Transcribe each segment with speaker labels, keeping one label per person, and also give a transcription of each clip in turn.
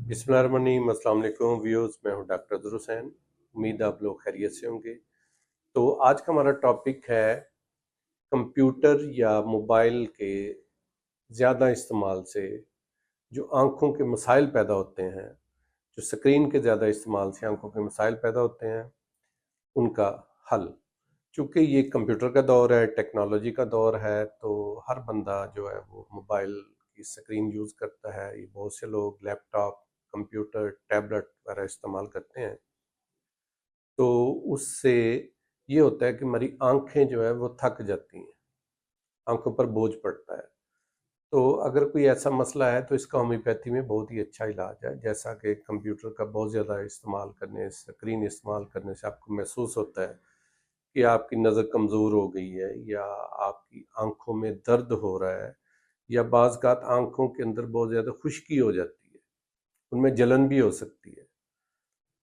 Speaker 1: बिस्मिल्लाहिर्रहमानिर्रहीम। अस्सलाम वालेकुम व्यूअर्स, मैं हूं डॉक्टर अज़हर हुसैन। उम्मीद आप लोग खैरियत से होंगे। तो आज का हमारा टॉपिक है कंप्यूटर या मोबाइल के ज़्यादा इस्तेमाल से जो आँखों के मसाइल पैदा होते हैं, जो स्क्रीन के ज़्यादा इस्तेमाल से आँखों के मसाइल पैदा होते हैं, उनका हल। चूँकि ये कंप्यूटर का दौर है, टेक्नोलॉजी का दौर है, तो हर बंदा जो है वो मोबाइल की स्क्रीन यूज़ करता है। ये बहुत से लोग लैपटॉप, कंप्यूटर, टैबलेट वगैरह इस्तेमाल करते हैं। तो उससे ये होता है कि हमारी आँखें जो है वो थक जाती हैं, आँखों पर बोझ पड़ता है। तो अगर कोई ऐसा मसला है तो इसका होम्योपैथी में बहुत ही अच्छा इलाज है। जैसा कि कंप्यूटर का बहुत ज़्यादा इस्तेमाल करने, स्क्रीन इस्तेमाल करने से आपको महसूस होता है कि आपकी नज़र कमज़ोर हो गई है, या आपकी आँखों में दर्द हो रहा है, या बाज़-औक़ात आँखों के अंदर बहुत ज़्यादा खुश्की हो जाती है, उनमें जलन भी हो सकती है।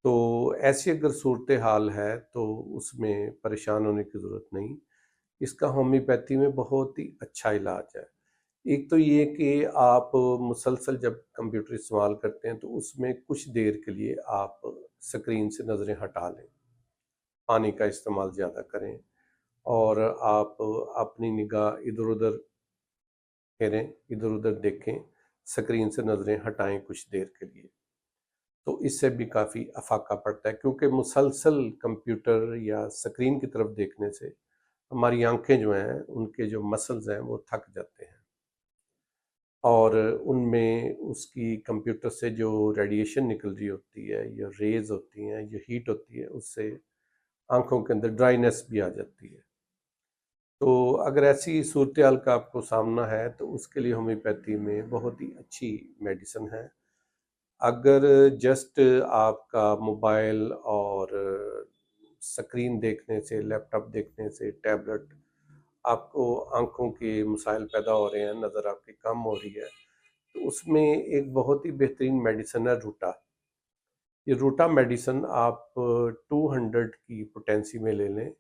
Speaker 1: तो ऐसी अगर सूरत हाल है तो उसमें परेशान होने की ज़रूरत नहीं। इसका होम्योपैथी में बहुत ही अच्छा इलाज है। एक तो ये कि आप मुसलसल जब कंप्यूटर इस्तेमाल करते हैं तो उसमें कुछ देर के लिए आप स्क्रीन से नज़रें हटा लें, पानी का इस्तेमाल ज़्यादा करें, और आप अपनी निगाह इधर-उधर फेरें, इधर-उधर देखें, स्क्रीन से नज़रें हटाएं कुछ देर के लिए। तो इससे भी काफ़ी अफाका पड़ता है, क्योंकि मुसलसल कंप्यूटर या स्क्रीन की तरफ देखने से हमारी आंखें जो हैं, उनके जो मसल्स हैं वो थक जाते हैं, और उनमें उसकी कंप्यूटर से जो रेडिएशन निकल रही होती है, या रेज होती हैं, जो हीट होती है, उससे आंखों के अंदर ड्राइनेस भी आ जाती है। तो अगर ऐसी सूरत हाल का आपको सामना है तो उसके लिए होम्योपैथी में बहुत ही अच्छी मेडिसिन है। अगर जस्ट आपका मोबाइल और स्क्रीन देखने से, लैपटॉप देखने से, टैबलेट, आपको आंखों के मसाइल पैदा हो रहे हैं, नज़र आपकी कम हो रही है, तो उसमें एक बहुत ही बेहतरीन मेडिसिन है रूटा। ये रूटा मेडिसिन आप 200 की पोटेंसी में ले लें,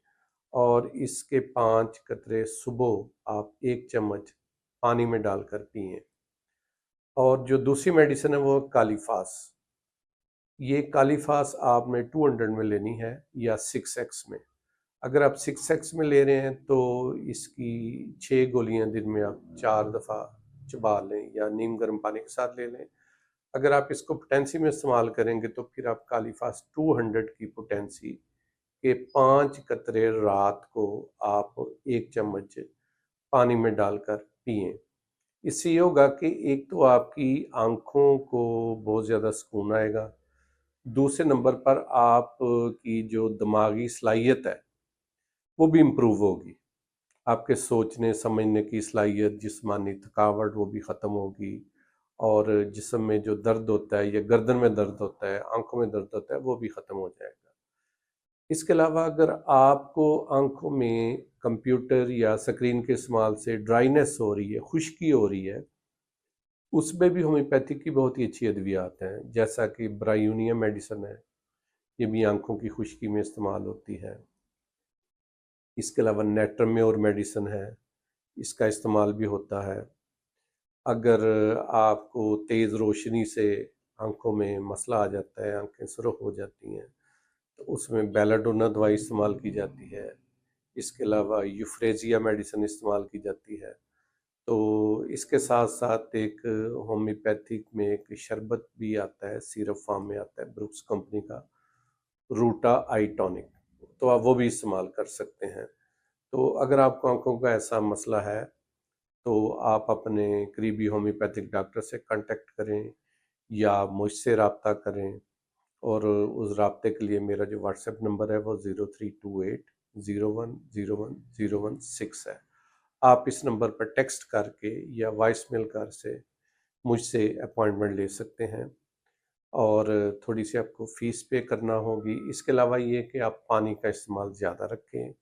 Speaker 1: और इसके 5 कतरे सुबह आप 1 चम्मच पानी में डालकर पिएं। और जो दूसरी मेडिसिन है वो कालीफास। ये कालीफास आपने 200 में लेनी है, या 6x में। अगर आप 6x में ले रहे हैं तो इसकी 6 गोलियां दिन में आप 4 दफ़ा चबा लें, या नीम गर्म पानी के साथ ले लें। अगर आप इसको पोटेंसी में इस्तेमाल करेंगे तो फिर आप कालीफास 200 की पोटेंसी के 5 कतरे रात को आप 1 चम्मच पानी में डालकर पिएं। इससे ये होगा कि एक तो आपकी आँखों को बहुत ज़्यादा सुकून आएगा, दूसरे नंबर पर आप की जो दिमागी सलाहियत है वो भी इम्प्रूव होगी। आपके सोचने समझने की सलाहियत, जिस्मानी थकावट वो भी ख़त्म होगी, और जिस्म में जो दर्द होता है, या गर्दन में दर्द होता है, आँखों में दर्द होता है, वो भी ख़त्म हो जाएगा। इसके अलावा अगर आपको आँखों में कंप्यूटर या स्क्रीन के इस्तेमाल से ड्राइनेस हो रही है, खुश्की हो रही है, उसमें भी होम्योपैथी की बहुत ही अच्छी अद्वियात हैं, जैसा कि ब्रायूनिया मेडिसिन है, ये भी आँखों की खुश्की में इस्तेमाल होती है। इसके अलावा नेट्रम्योर मेडिसिन है, इसका इस्तेमाल भी होता है। अगर आपको तेज़ रोशनी से आँखों में मसला आ जाता है, आँखें सुर्ख हो जाती हैं, तो उसमें बेलाडोना दवाई इस्तेमाल की जाती है। इसके अलावा यूफ्रेजिया मेडिसिन इस्तेमाल की जाती है। तो इसके साथ साथ एक होम्योपैथिक में एक शरबत भी आता है, सिरप फॉर्म में आता है, ब्रुक्स कंपनी का, रूटा आई टॉनिक, तो आप वो भी इस्तेमाल कर सकते हैं। तो अगर आपको आँखों का ऐसा मसला है तो आप अपने करीबी होम्योपैथिक डॉक्टर से कांटेक्ट करें, या मुझसे रब्ता करें। और उस राब्ते के लिए मेरा जो व्हाट्सएप नंबर है वो 0328010106 है। आप इस नंबर पर टेक्स्ट करके या वॉइस मेल कर से मुझसे अपॉइंटमेंट ले सकते हैं, और थोड़ी सी आपको फ़ीस पे करना होगी। इसके अलावा ये कि आप पानी का इस्तेमाल ज़्यादा रखें,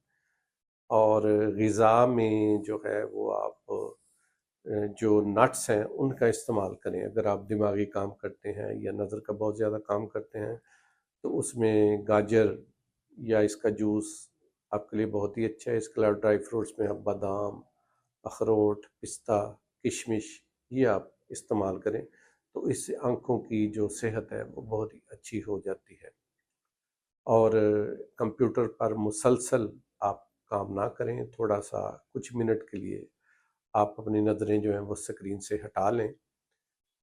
Speaker 1: और ग़िज़ा में जो है वो आप जो नट्स हैं उनका इस्तेमाल करें। अगर आप दिमागी काम करते हैं या नज़र का बहुत ज़्यादा काम करते हैं तो उसमें गाजर या इसका जूस आपके लिए बहुत ही अच्छा है। इसके अलावा ड्राई फ्रूट्स में आप बादाम, अखरोट, पिस्ता, किशमिश, ये आप इस्तेमाल करें, تو اس سے آنکھوں کی جو صحت ہے وہ بہت ہی اچھی ہو جاتی ہے۔ اور کمپیوٹر پر مسلسل آپ کام نہ کریں، تھوڑا سا کچھ منٹ کے لیے آپ اپنی نظریں جو ہیں وہ اسکرین سے ہٹا لیں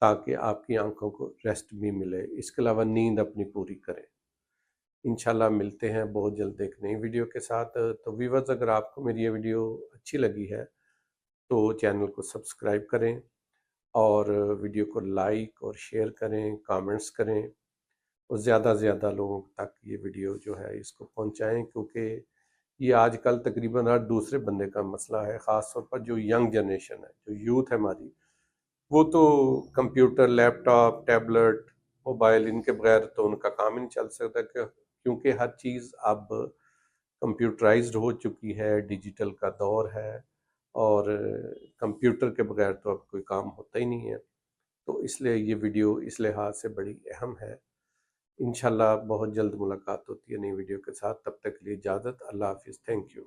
Speaker 1: تاکہ آپ کی آنکھوں کو ریسٹ بھی ملے۔ اس کے علاوہ نیند اپنی پوری کریں۔ انشاءاللہ ملتے ہیں بہت جلد ایک نئی ویڈیو کے ساتھ۔ تو ویورز، اگر آپ کو میری یہ ویڈیو اچھی لگی ہے تو چینل کو سبسکرائب کریں اور ویڈیو کو لائک اور شیئر کریں، کامنٹس کریں اور زیادہ سے زیادہ لوگوں تک یہ ویڈیو جو ہے اس کو پہنچائیں، کیونکہ یہ آج کل تقریباً ہر دوسرے بندے کا مسئلہ ہے، خاص طور پر جو ینگ جنریشن ہے، جو یوتھ ہے ہماری، وہ تو کمپیوٹر، لیپ ٹاپ، ٹیبلٹ، موبائل، ان کے بغیر تو ان کا کام ہی نہیں چل سکتا، کیونکہ ہر چیز اب کمپیوٹرائزڈ ہو چکی ہے، ڈیجیٹل کا دور ہے، اور کمپیوٹر کے بغیر تو اب کوئی کام ہوتا ہی نہیں ہے۔ تو اس لیے یہ ویڈیو اس لحاظ سے بڑی اہم ہے۔ انشاءاللہ بہت جلد ملاقات ہوتی ہے نئی ویڈیو کے ساتھ، تب تک کے لیے اجازت، اللہ حافظ، تھینک یو۔